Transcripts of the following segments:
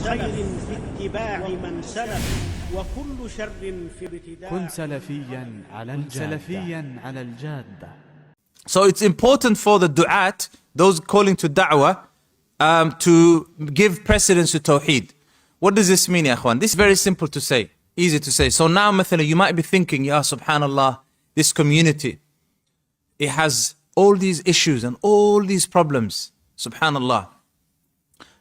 خير في اتباع من سلف وكل شر في ابتداع. كن سلفيا على الجادة. So it's important for the du'at, those calling to da'wah, to give precedence to Tawhid. What does this mean, ya akhwan? This is very simple to say, easy to say. So now, مثلا, you might be thinking, ya subhanallah, this community, it has all these issues and all these problems, subhanallah.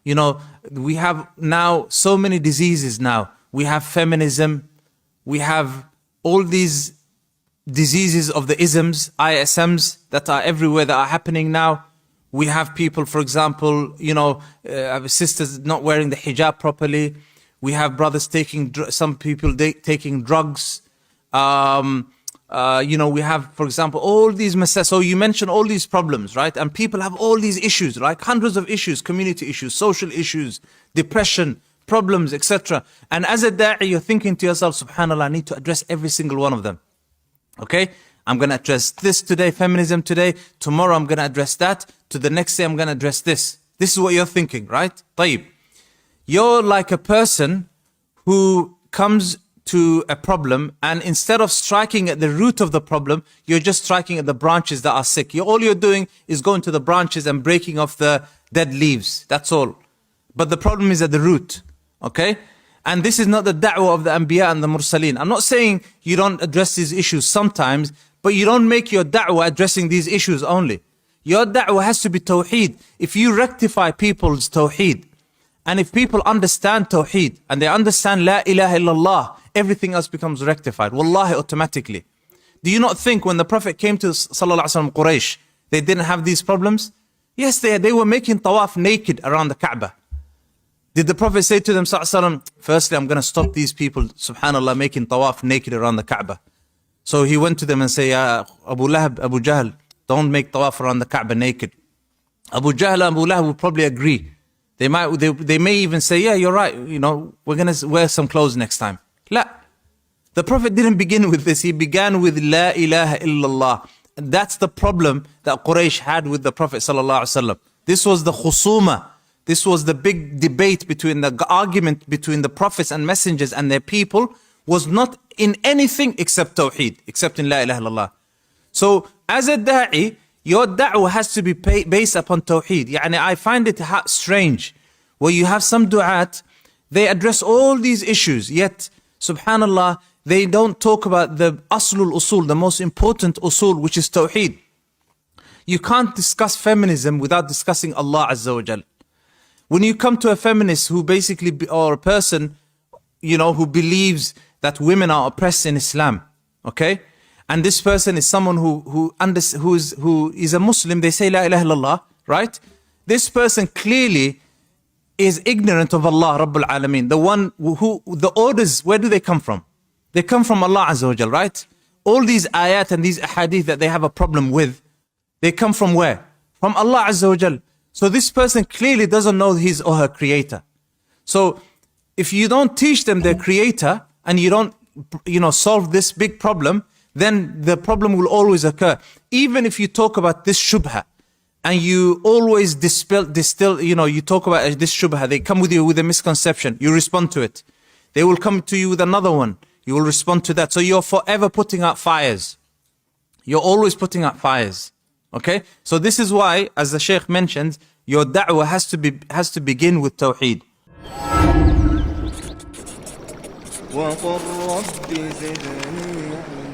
You know, we have now so many diseases now. We have feminism, we have all these diseases of the isms, ISMs that are everywhere, that are happening now. We have people, for example, you know, sisters not wearing the hijab properly. We have brothers taking, some people taking drugs. You know, we have, for example, all these masas. So you mentioned all these problems, right? And people have all these issues, right? Hundreds of issues, community issues, social issues, depression, problems, etc. And as a da'i, you're thinking to yourself, subhanAllah, I need to address every single one of them. Okay? I'm going to address this today, feminism today. Tomorrow I'm going to address that. To the next day I'm going to address this. This is what you're thinking, right? طيب. You're like a person who comes to a problem, and instead of striking at the root of the problem, you're just striking at the branches that are sick. All you're doing is going to the branches and breaking off the dead leaves. That's all. But the problem is at the root. Okay? And this is not the da'wah of the Anbiya and the Mursaleen. I'm not saying you don't address these issues sometimes, but you don't make your da'wah addressing these issues only. Your da'wah has to be Tawheed. If you rectify people's Tawheed, and if people understand Tawheed, and they understand La ilaha illallah, everything else becomes rectified. Wallahi, automatically. Do you not think when the Prophet came to Sallallahu Alaihi Wasallam Quraysh, they didn't have these problems? Yes, they were making tawaf naked around the Kaaba. Did the Prophet say to them, Sallallahu Alaihi Wasallam, firstly, I'm going to stop these people, subhanAllah, making tawaf naked around the Kaaba? So he went to them and said, Abu Lahab, Abu Jahl, don't make tawaf around the Kaaba naked. Abu Jahl and Abu Lahab will probably agree. They may even say, yeah, you're right, you know, we're going to wear some clothes next time. La. The Prophet didn't begin with this. He began with La ilaha illallah. And that's the problem that Quraysh had with the Prophet sallallahu alaihi wasallam. This was the khusuma. This was the big debate between the argument between the prophets and messengers and their people, was not in anything except Tawheed, except in La ilaha illallah. So as a da'i, your da'wah has to be based upon Tawheed. Yani I find it strange where you have some du'at, they address all these issues, yet subhanallah, they don't talk about the aslul usul, the most important usul, which is Tawheed. You can't discuss feminism without discussing Allah Azza wa Jal. When you come to a feminist who basically, or a person, you know, who believes that women are oppressed in Islam, okay? And this person is someone who is a Muslim, they say La ilaha illallah, right? This person clearly is ignorant of Allah Rabbul Alameen. The one who, the orders, where do they come from? They come from Allah Azza wa Jal, right? All these ayat and these ahadith that they have a problem with, they come from where? From Allah Azza wa Jal. So this person clearly doesn't know his or her creator. So if you don't teach them their creator and you don't, you know, solve this big problem, then the problem will always occur. Even if you talk about this shubha and you always distill, you know, you talk about this shubha, they come with you with a misconception, you respond to it. They will come to you with another one, you will respond to that. So you're forever putting out fires. You're always putting out fires. Okay? So this is why, as the Shaykh mentions, your da'wah has to begin with Tawheed. وَقُلْ رَبِّ زِدْنِي